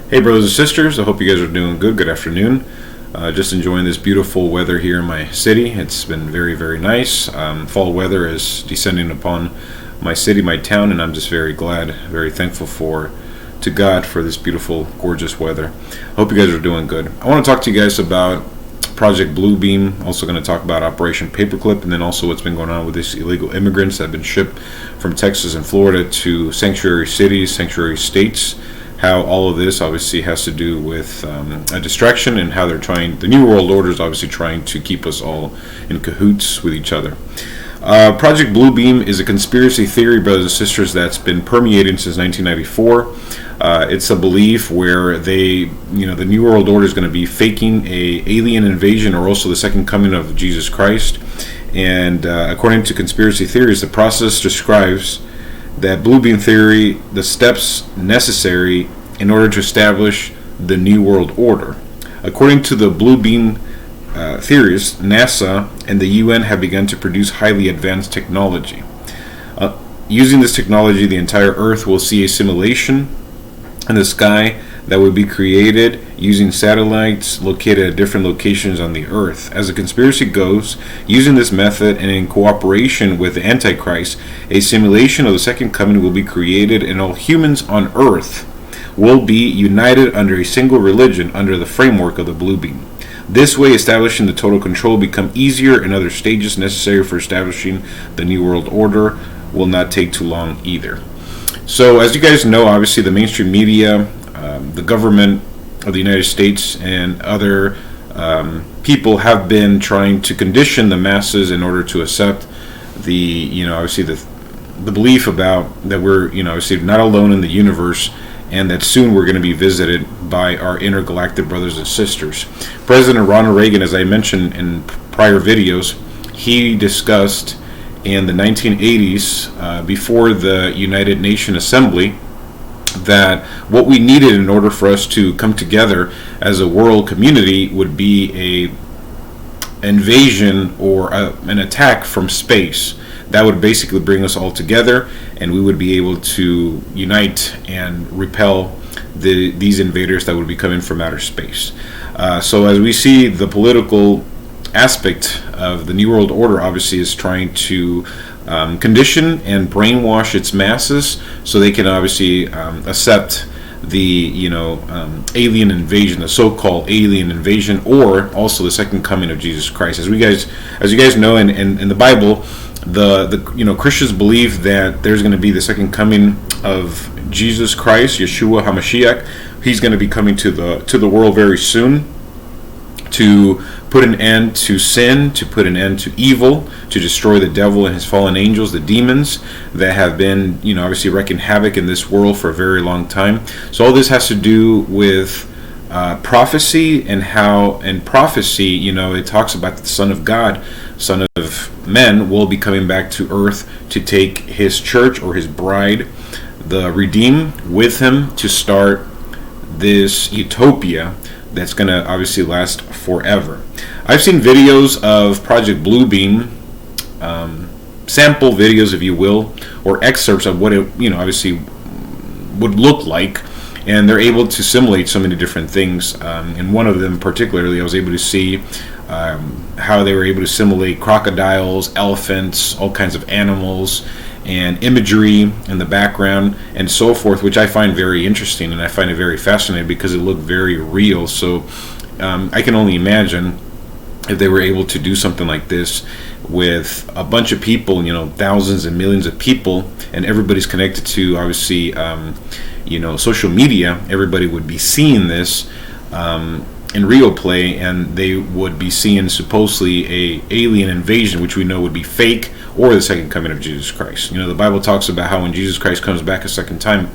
Hey brothers and sisters, I hope you guys are doing good. Good afternoon. Just enjoying this beautiful weather here in my city. It's been very, very nice. Fall weather is descending upon my city, my town, and I'm just very glad, very thankful to God for this beautiful, gorgeous weather. I hope you guys are doing good. I want to talk to you guys about Project Bluebeam. Also going to talk about Operation Paperclip, and then also what's been going on with these illegal immigrants that have been shipped from Texas and Florida to sanctuary cities, sanctuary states. How all of this obviously has to do with a distraction, and how the New World Order is obviously trying to keep us all in cahoots with each other. Project Bluebeam is a conspiracy theory, brothers and sisters, that's been permeating since 1994. It's a belief where the New World Order is going to be faking a alien invasion, or also the second coming of Jesus Christ. And according to conspiracy theories, the process describes that Bluebeam theory, the steps necessary in order to establish the New World Order. According to the Bluebeam theories, NASA and the UN have begun to produce highly advanced technology. Using this technology, the entire Earth will see a simulation in the sky that would be created using satellites located at different locations on the Earth. As the conspiracy goes, using this method and in cooperation with the Antichrist, a simulation of the second coming will be created, and all humans on Earth will be united under a single religion under the framework of the Bluebeam. This way, establishing the total control will become easier, and other stages necessary for establishing the New World Order will not take too long either. So, as you guys know, obviously the mainstream media, the government of the United States, and other people have been trying to condition the masses in order to accept obviously the belief about that we're, obviously not alone in the universe, and that soon we're going to be visited by our intergalactic brothers and sisters. President Ronald Reagan, as I mentioned in prior videos, he discussed in the 1980s, before the United Nations Assembly, that what we needed in order for us to come together as a world community would be a invasion or an attack from space that would basically bring us all together, and we would be able to unite and repel these invaders that would be coming from outer space. So as we see, the political aspect of the New World Order obviously is trying to condition and brainwash its masses so they can obviously accept the alien invasion, the so-called alien invasion, or also the second coming of Jesus Christ. As you guys know, in the Bible, the Christians believe that there's going to be the second coming of Jesus Christ, Yeshua HaMashiach. He's going to be coming to the world very soon to put an end to sin, to put an end to evil, to destroy the devil and his fallen angels, the demons that have been, obviously wreaking havoc in this world for a very long time. So all this has to do with prophecy, and how in prophecy, it talks about the Son of God, Son of Men, will be coming back to earth to take his church, or his bride, the redeemed, with him to start this utopia that's going to obviously last forever. I've seen videos of Project Bluebeam, sample videos, if you will, or excerpts of what it, obviously would look like, and they're able to simulate so many different things. And one of them particularly, I was able to see how they were able to simulate crocodiles, elephants, all kinds of animals, and imagery in the background and so forth, which I find very interesting, and I find it very fascinating because it looked very real. So I can only imagine if they were able to do something like this with a bunch of people, thousands and millions of people, and everybody's connected to obviously social media. Everybody would be seeing this in real play, and they would be seeing supposedly a alien invasion, which we know would be fake, or the second coming of Jesus Christ. The Bible talks about how when Jesus Christ comes back a second time,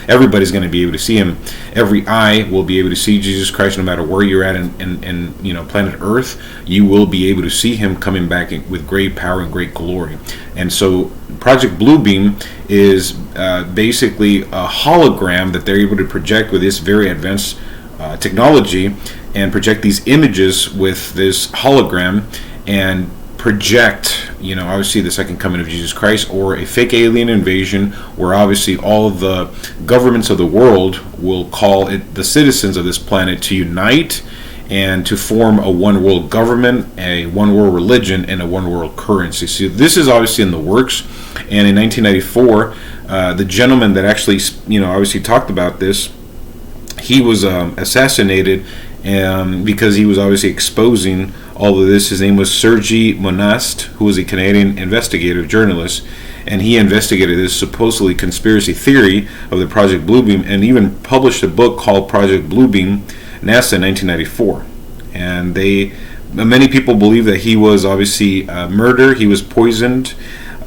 everybody's going to be able to see him. Every eye will be able to see Jesus Christ, no matter where you're at in planet Earth. You will be able to see him coming back with great power and great glory. And so Project Bluebeam is basically a hologram that they're able to project with this very advanced technology, and project these images with this hologram, and project, obviously the second coming of Jesus Christ, or a fake alien invasion where obviously all the governments of the world will call it the citizens of this planet to unite and to form a one world government, a one world religion, and a one world currency. So this is obviously in the works. And in 1994, the gentleman that actually, obviously talked about this, he was assassinated because he was obviously exposing all of this. His name was Sergei Monast, who was a Canadian investigative journalist, and he investigated this supposedly conspiracy theory of the Project Bluebeam, and even published a book called Project Bluebeam, NASA, in 1994. And many people believe that he was obviously murdered. He was poisoned.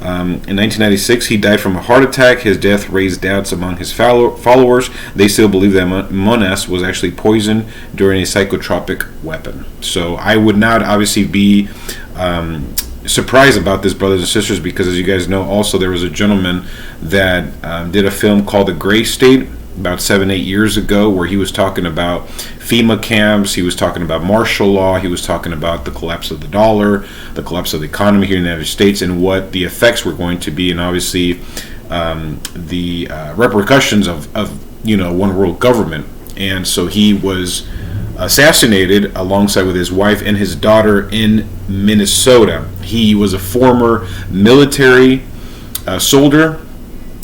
In 1996, he died from a heart attack. His death raised doubts among his followers. They still believe that Monas was actually poisoned during a psychotropic weapon. So I would not obviously be surprised about this, brothers and sisters, because as you guys know, also there was a gentleman that did a film called The Gray State about 7-8 years ago, where he was talking about FEMA camps, he was talking about martial law, he was talking about the collapse of the dollar, the collapse of the economy here in the United States, and what the effects were going to be, and obviously the repercussions of one world government. And so he was assassinated alongside with his wife and his daughter in Minnesota. He was a former military soldier,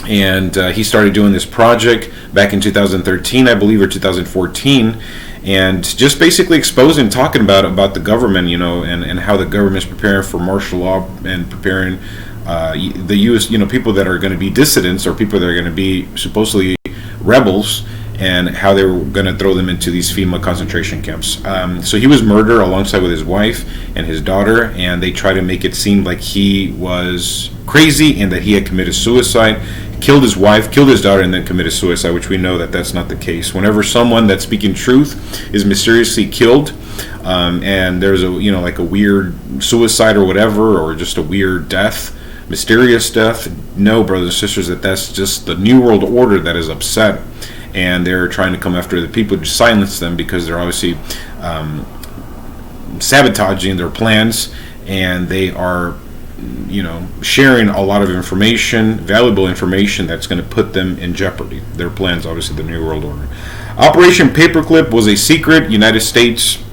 and he started doing this project back in 2013, I believe, or 2014, and just basically exposing, talking about the government, and how the government is preparing for martial law and preparing the U.S., people that are going to be dissidents or people that are going to be supposedly rebels, and how they were going to throw them into these FEMA concentration camps. So he was murdered alongside with his wife and his daughter, and they tried to make it seem like he was crazy and that he had committed suicide, killed his wife, killed his daughter, and then committed suicide, which we know that that's not the case. Whenever someone that's speaking truth is mysteriously killed, and there's like a weird suicide or whatever, or just a weird death, mysterious death, no, brothers and sisters, that's just the New World Order that is upset, and they're trying to come after the people to silence them, because they're obviously sabotaging their plans, and they are sharing a lot of information, valuable information, that's going to put them in jeopardy. Their plans, obviously, the New World Order. Operation Paperclip was a secret United States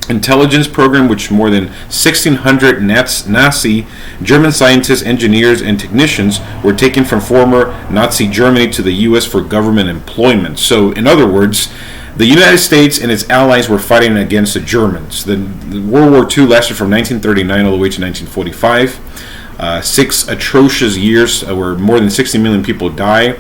intelligence program which more than 1,600 Nazi German scientists, engineers, and technicians were taken from former Nazi Germany to the U.S. for government employment. So, in other words, the United States and its allies were fighting against the Germans. The World War II lasted from 1939 all the way to 1945. 6 atrocious years where more than 60 million people died.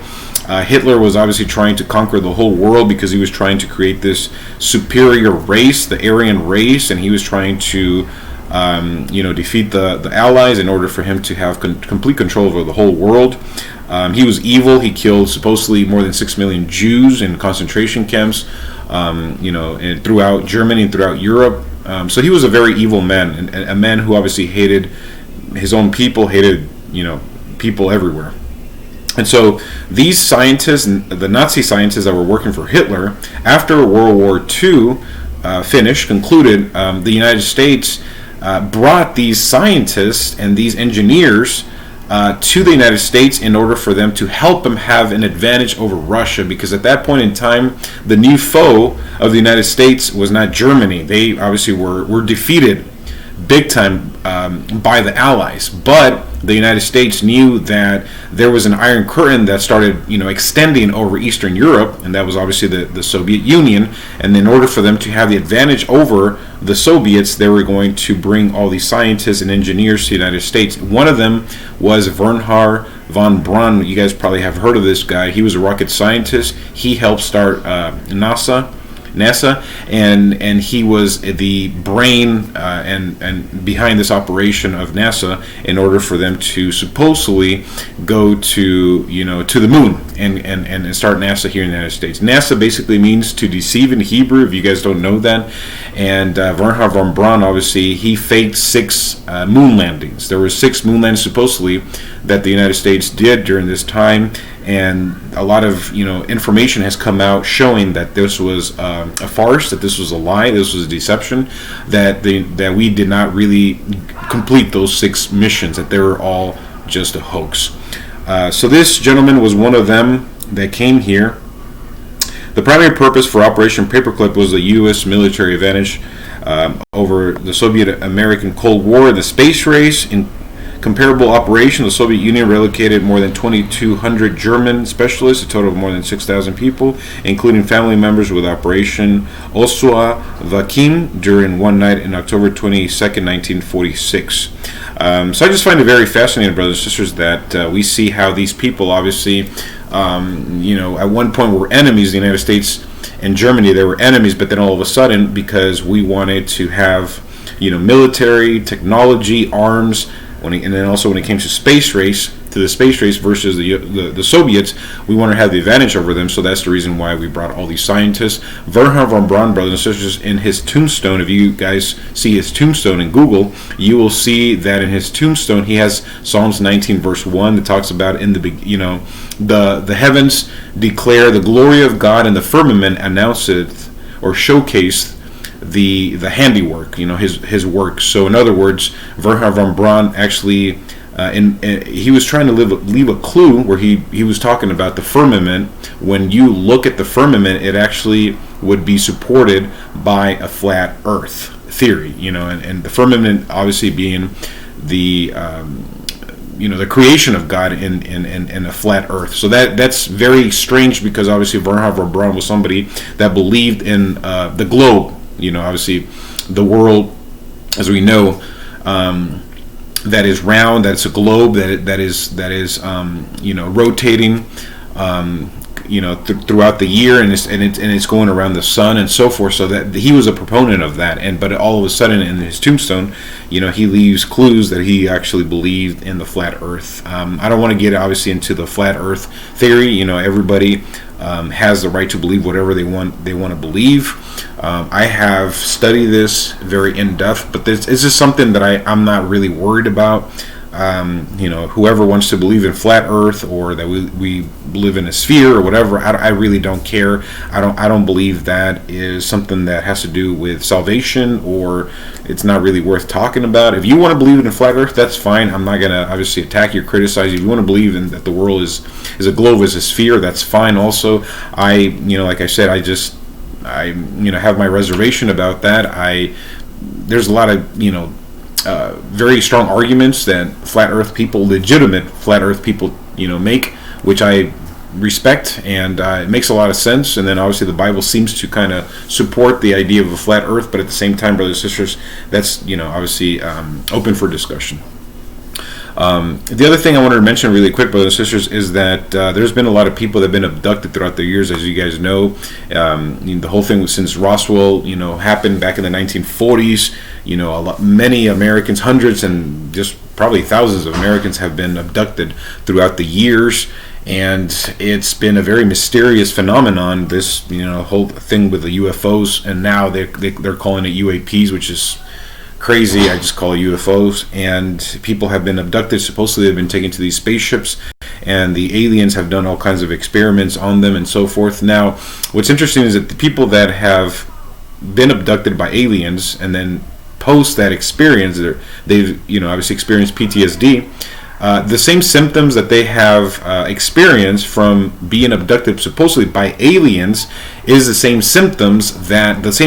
Hitler was obviously trying to conquer the whole world because he was trying to create this superior race, the Aryan race, and he was trying to defeat the Allies in order for him to have complete control over the whole world. He was evil. He killed supposedly more than 6 million Jews in concentration camps, and throughout Germany and throughout Europe. So he was a very evil man, and a man who obviously hated his own people, hated people everywhere. And so these scientists, the Nazi scientists that were working for Hitler, after World War II concluded, the United States brought these scientists and these engineers to the United States in order for them to help them have an advantage over Russia, because at that point in time, the new foe of the United States was not Germany. They obviously were defeated big time by the Allies, but the United States knew that there was an Iron Curtain that started extending over Eastern Europe, and that was obviously the Soviet Union. And in order for them to have the advantage over the Soviets, they were going to bring all these scientists and engineers to the United States. One of them was Wernher von Braun. You guys probably have heard of this guy. He was a rocket scientist. He helped start NASA, and he was the brain and behind this operation of NASA in order for them to supposedly go to the moon and start NASA here in the United States. NASA basically means to deceive in Hebrew, if you guys don't know that. And Wernher von Braun, obviously, he faked 6 moon landings. There were 6 moon landings supposedly that the United States did during this time, and a lot of information has come out showing that this was a farce, that this was a lie, this was a deception, that we did not really complete those 6 missions, that they were all just a hoax. So this gentleman was one of them that came here. The primary purpose for Operation Paperclip was the U.S. military advantage over the Soviet-American Cold War in the space race. In comparable operation, the Soviet Union relocated more than 2,200 German specialists, a total of more than 6,000 people, including family members, with Operation Osua Vakim during one night in October 22nd, 1946. So I just find it very fascinating, brothers and sisters, that we see how these people obviously, at one point were enemies. The United States and Germany, they were enemies, but then all of a sudden, because we wanted to have, military, technology, arms, and then also when it came to the space race versus the Soviets, we wanted to have the advantage over them. So that's the reason why we brought all these scientists. Wernher von Braun, brothers and sisters, in his tombstone, if you guys see his tombstone in Google, you will see that in his tombstone he has Psalms 19 verse 1 that talks about the heavens declare the glory of God, and the firmament announceth or showcased the handiwork, his work. So in other words, Wernher von Braun actually he was trying to leave a clue where he was talking about the firmament. When you look at the firmament, it actually would be supported by a flat earth theory, and the firmament obviously being the the creation of God in a flat earth. So that's very strange, because obviously Wernher von Braun was somebody that believed in the globe. Obviously the world, as we know, that is round, that it's a globe, that is rotating, throughout the year, and it's going around the sun and so forth. So that he was a proponent of that, but all of a sudden in his tombstone, he leaves clues that he actually believed in the flat Earth. I don't want to get obviously into the flat Earth theory. Everybody has the right to believe whatever they want to believe. I have studied this very in depth, but it's just something that I'm not really worried about. Whoever wants to believe in flat Earth, or that we live in a sphere or whatever, I really don't care. I don't believe that is something that has to do with salvation, or it's not really worth talking about. If you want to believe in a flat Earth, that's fine. I'm not gonna obviously attack you or criticize you. If you want to believe in that the world is a globe, is a sphere, that's fine. Also, like I said, I have my reservation about that. There's a lot of very strong arguments that legitimate flat Earth people, make, which I respect, and it makes a lot of sense. And then obviously the Bible seems to kind of support the idea of a flat Earth, but at the same time, brothers and sisters, that's obviously open for discussion. The other thing I wanted to mention really quick, brothers and sisters, is that there's been a lot of people that have been abducted throughout the years, as you guys know. The whole thing since Roswell, happened back in the 1940s. Many Americans, hundreds and just probably thousands of Americans, have been abducted throughout the years. And it's been a very mysterious phenomenon, this whole thing with the UFOs, and now they're calling it UAPs, which is crazy. I just call it UFOs. And people have been abducted. Supposedly they've been taken to these spaceships, and the aliens have done all kinds of experiments on them and so forth. Now, what's interesting is that the people that have been abducted by aliens and then post that experience, they've obviously experienced PTSD. The same symptoms that they have experienced from being abducted supposedly by aliens is the same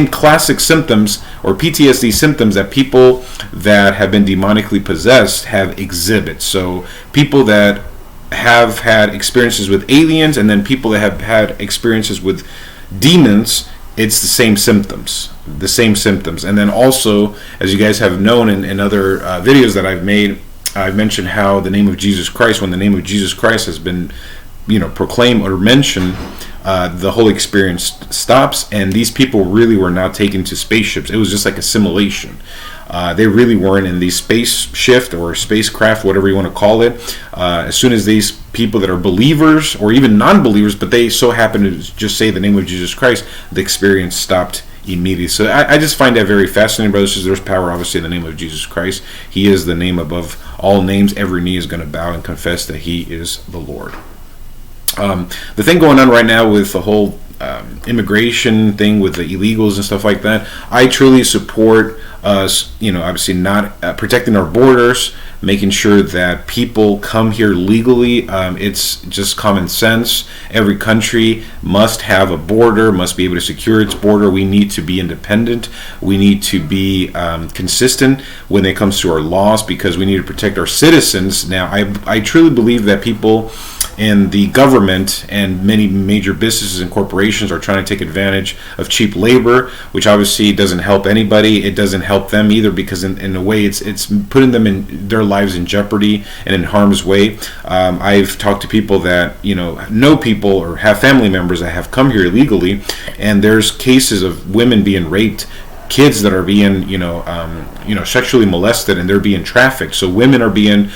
classic symptoms or PTSD symptoms that people that have been demonically possessed have exhibit. So people that have had experiences with aliens, and then people that have had experiences with demons, it's the same symptoms. And then also, as you guys have known in other videos that I've made, I've mentioned how the name of Jesus Christ, when the name of Jesus Christ has been, proclaimed or mentioned, the whole experience stops, and these people really were not taken to spaceships. It was just like a simulation. They really weren't in these spaceshift or spacecraft, whatever you want to call it. As soon as these people that are believers or even non-believers, but they so happen to just say the name of Jesus Christ, the experience stopped immediately. So I just find that very fascinating, brothers and sisters. There's power, obviously, in the name of Jesus Christ. He is the name above all names. Every knee is going to bow and confess that He is the Lord. The thing going on right now with the whole immigration thing with the illegals and stuff like that, I truly support us, obviously not protecting our borders, making sure that people come here legally. It's just common sense. Every country must have a border, must be able to secure its border. We need to be independent. We need to be consistent when it comes to our laws, because we need to protect our citizens. Now, I truly believe that people in the government and many major businesses and corporations are trying to take advantage of cheap labor, which obviously doesn't help anybody. It doesn't help them either, because in a way it's putting them in their lives in jeopardy and in harm's way. I've talked to people that know people or have family members that have come here illegally, and there's cases of women being raped, kids that are being sexually molested, and they're being trafficked. So women are being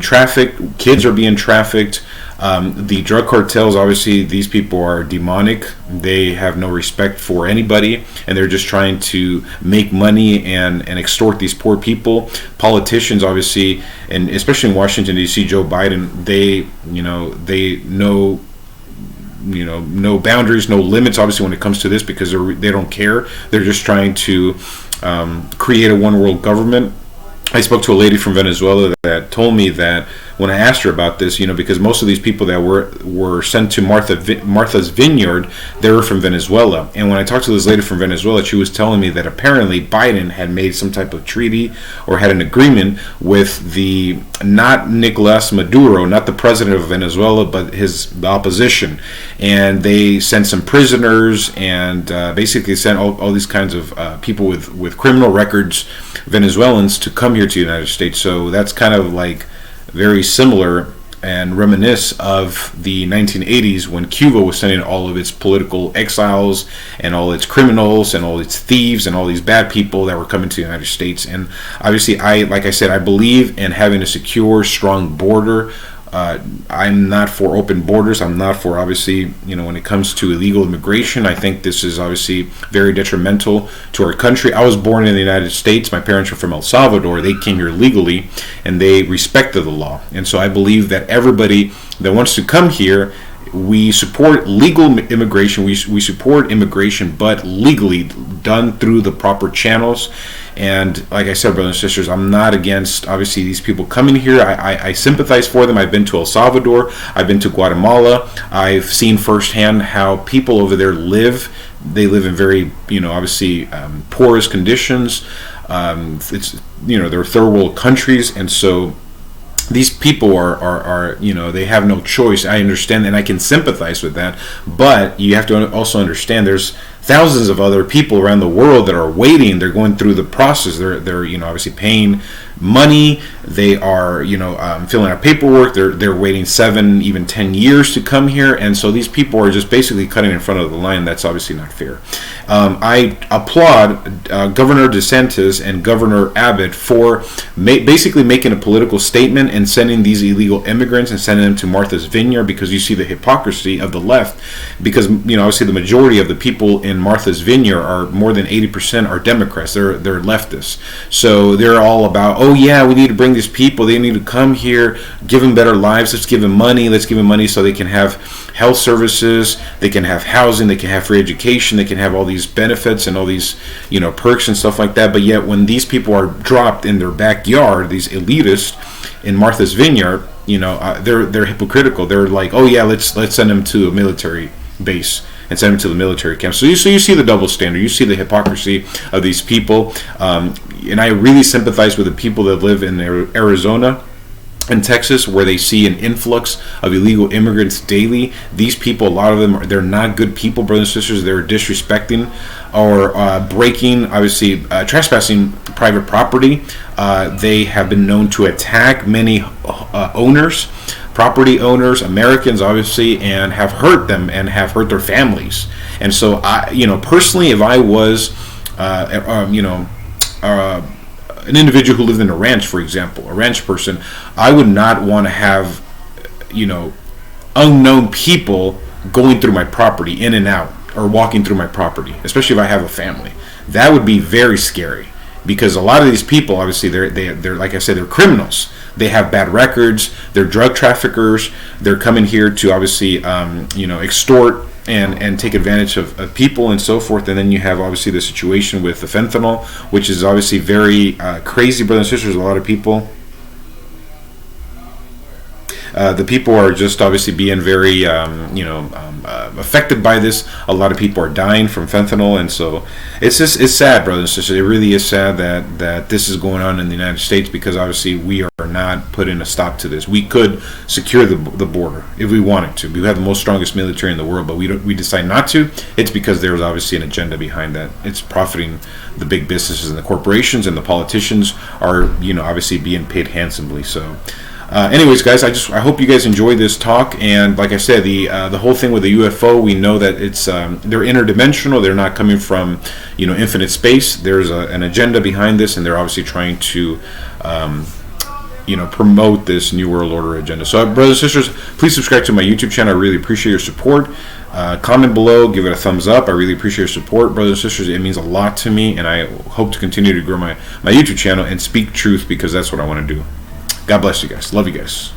trafficked, kids are being trafficked. The drug cartels, obviously, these people are demonic. They have no respect for anybody, and they're just trying to make money and extort these poor people. Politicians, obviously, and especially in Washington D.C., Joe Biden, they know no boundaries, no limits, obviously, when it comes to this, because they don't care. They're just trying to create a one world government. I spoke to a lady from Venezuela that told me that when I asked her about this, because most of these people that were sent to Martha's Vineyard, they were from Venezuela. And when I talked to this lady from Venezuela, she was telling me that apparently Biden had made some type of treaty or had an agreement with not Nicolas Maduro, not the president of Venezuela, but the opposition. And they sent some prisoners and basically sent all these kinds of people with criminal records, Venezuelans, to come here to the United States. So that's kind of like very similar and reminisce of the 1980s when Cuba was sending all of its political exiles and all its criminals and all its thieves and all these bad people that were coming to the United States. And obviously, like I said, I believe in having a secure, strong border. I'm not for open borders. I'm not for, obviously, when it comes to illegal immigration. I think this is obviously very detrimental to our country. I was born in the United States. My parents are from El Salvador. They came here legally, and they respected the law. And so I believe that everybody that wants to come here, we support legal immigration. We support immigration, but legally done through the proper channels. And like I said, brothers and sisters, I'm not against, obviously, these people coming here. I sympathize for them. I've been to El Salvador. I've been to Guatemala. I've seen firsthand how people over there live. They live in very, obviously, porous conditions. They're third world countries, and so these people are they have no choice. I understand, and I can sympathize with that, but you have to also understand there's thousands of other people around the world that are waiting. They're going through the process. They're obviously paying money. They are filling out paperwork. They're waiting 7, even 10 years to come here, and so these people are just basically cutting in front of the line. That's obviously not fair. I applaud Governor DeSantis and Governor Abbott for basically making a political statement and sending these illegal immigrants and sending them to Martha's Vineyard, because you see the hypocrisy of the left. Because obviously the majority of the people in Martha's Vineyard are more than 80% are Democrats. They're leftists. So they're all about, oh yeah, we need to bring these people. They need to come here, give them better lives. Let's give them money. Let's give them money so they can have health services. They can have housing. They can have free education. They can have all these benefits and all these perks and stuff like that. But yet when these people are dropped in their backyard, these elitists in Martha's Vineyard, they're hypocritical. They're like, oh yeah, let's send them to a military base and send them to the military camp. So you see the double standard. You see the hypocrisy of these people. And I really sympathize with the people that live in Arizona and Texas, where they see an influx of illegal immigrants daily. These people, a lot of them, they're not good people, brothers and sisters. They're disrespecting or breaking, obviously, trespassing private property. They have been known to attack many property owners, Americans, obviously, and have hurt them and have hurt their families. And so, personally, if I was, an individual who lived in a ranch, for example, a ranch person, I would not want to have, unknown people going through my property, in and out, are walking through my property, especially if I have a family. That would be very scary, because a lot of these people, obviously, they're like I said, they're criminals. They have bad records. They're drug traffickers. They're coming here to obviously, extort and take advantage of people and so forth. And then you have obviously the situation with the fentanyl, which is obviously very crazy, brothers and sisters. A lot of people. The people are just obviously being very, affected by this. A lot of people are dying from fentanyl, and so it's sad, brothers and sisters. It really is sad that this is going on in the United States, because obviously we are not putting a stop to this. We could secure the border if we wanted to. We have the most strongest military in the world, but we decide not to. It's because there's obviously an agenda behind that. It's profiting the big businesses and the corporations, and the politicians are obviously being paid handsomely. So. Anyways, guys, I hope you guys enjoy this talk. And like I said, the whole thing with the UFO, we know that it's they're interdimensional. They're not coming from infinite space. There's an agenda behind this, and they're obviously trying to promote this New World Order agenda. So, brothers and sisters, please subscribe to my YouTube channel. I really appreciate your support. Comment below, give it a thumbs up. I really appreciate your support, brothers and sisters. It means a lot to me, and I hope to continue to grow my YouTube channel and speak truth, because that's what I want to do. God bless you guys. Love you guys.